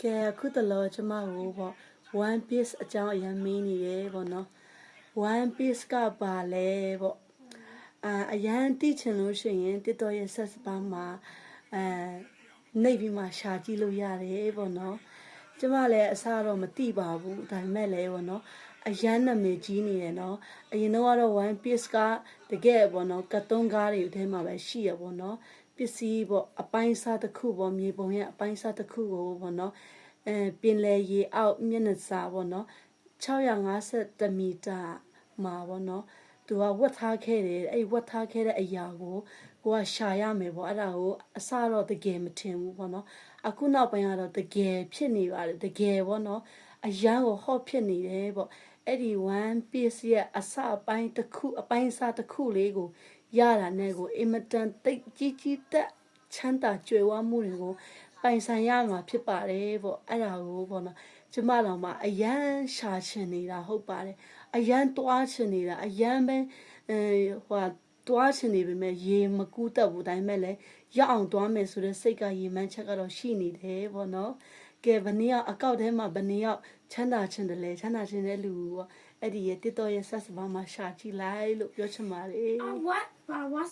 ကဲအခုတလောကျမကိုပေါ့ One Piece အကြောင်းအရင်မင်းနေတယ်ပေါ့နော် One Piece ကပါလဲပေါ့အရန်သိချင်လို့ရှိရင်တစ်တော်ရဲ့ဆက်စပါမှာနှိပ်ပြီးမှရှာကြည့်လို့ရတယ်ပေါ့နော်ကျမလည်းအစားတော့မသိပါဘူးဒါပေမဲ့လည်းပေါ့နော်အရန်နာမည်ကြီးနေတယ်နော်အရင်တော့ One Piece ကတကယ်ပေါ့နော်ကတ်တုန်းကားတွေထဲမှာပဲရှိရပေါ့နော်ပစ္စည်းပေါ့အပိုင်းအစားတစ်ခုပေါ့မြေပုံရဲ့အပိုင်းအစားတစ်ခုကိုပေါ့နော်ပင်လယ်ရေအောက်မျက်နှာစာပေါ့နော်650မီတာမှာပေါ့နော်သူကဝတ်ထားခဲ့တယ်အဲ့ဝတ်ထားခဲ့တဲ့အရာကိုကရှာရမယ်ပေါ့အဲ့ဒါကိုအစတော့တကယ်မထင်ဘူးပေါ့နော်အခုနောက်ပိုင်းကတော့တကယ်ဖြစ်နေပါတယ်တကယ်ပေါ့နော်အရန်ကိုဟော့ဖြစ်နေတယ်ပေါ့အဲ့ဒီ One Piece ရဲ့အစအပိုင်းတစ်ခုအပိုင်းအစားတစ်ခုလေးကိုရတာနဲ့ကိုအင်မတန်တိတ်ကြီးကြီးတက်ချမ်းသာကြွယ်ဝမှုတွေကိုပိုင်ဆိုင်ရမှာဖြစ်ပါတယ်ပေါ့အဲ့ဒါကိုပေါ့နော်ကျမတော်မှာအရန်ရှာချင်နေတာဟုတ်ပါတယ်အရန်တွားချင်နေတာအရန်ပဲတွားချင်နေပေမဲ့ရေမကူးတတ်ဘူးဒါပေမဲ့လည်းရအောင်တွားမယ်ဆိုတဲ့စိတ်ကရေမှန်းချက်ကတော့ရှိနေတယ်ပေါ့နော်ကဲဘယ်နည်းအကောက်ထဲမှာဘယ်နည်းချမ်းသာချင်တယ်လဲချမ်းသာချင်တဲ့လူပေါ့အဲ့ဒီရဲ့တစ်တော်ရဲ့ဆက်စပါမှာရှာကြည့်လိုက်လို့ပြောချင်ပါတယ် What was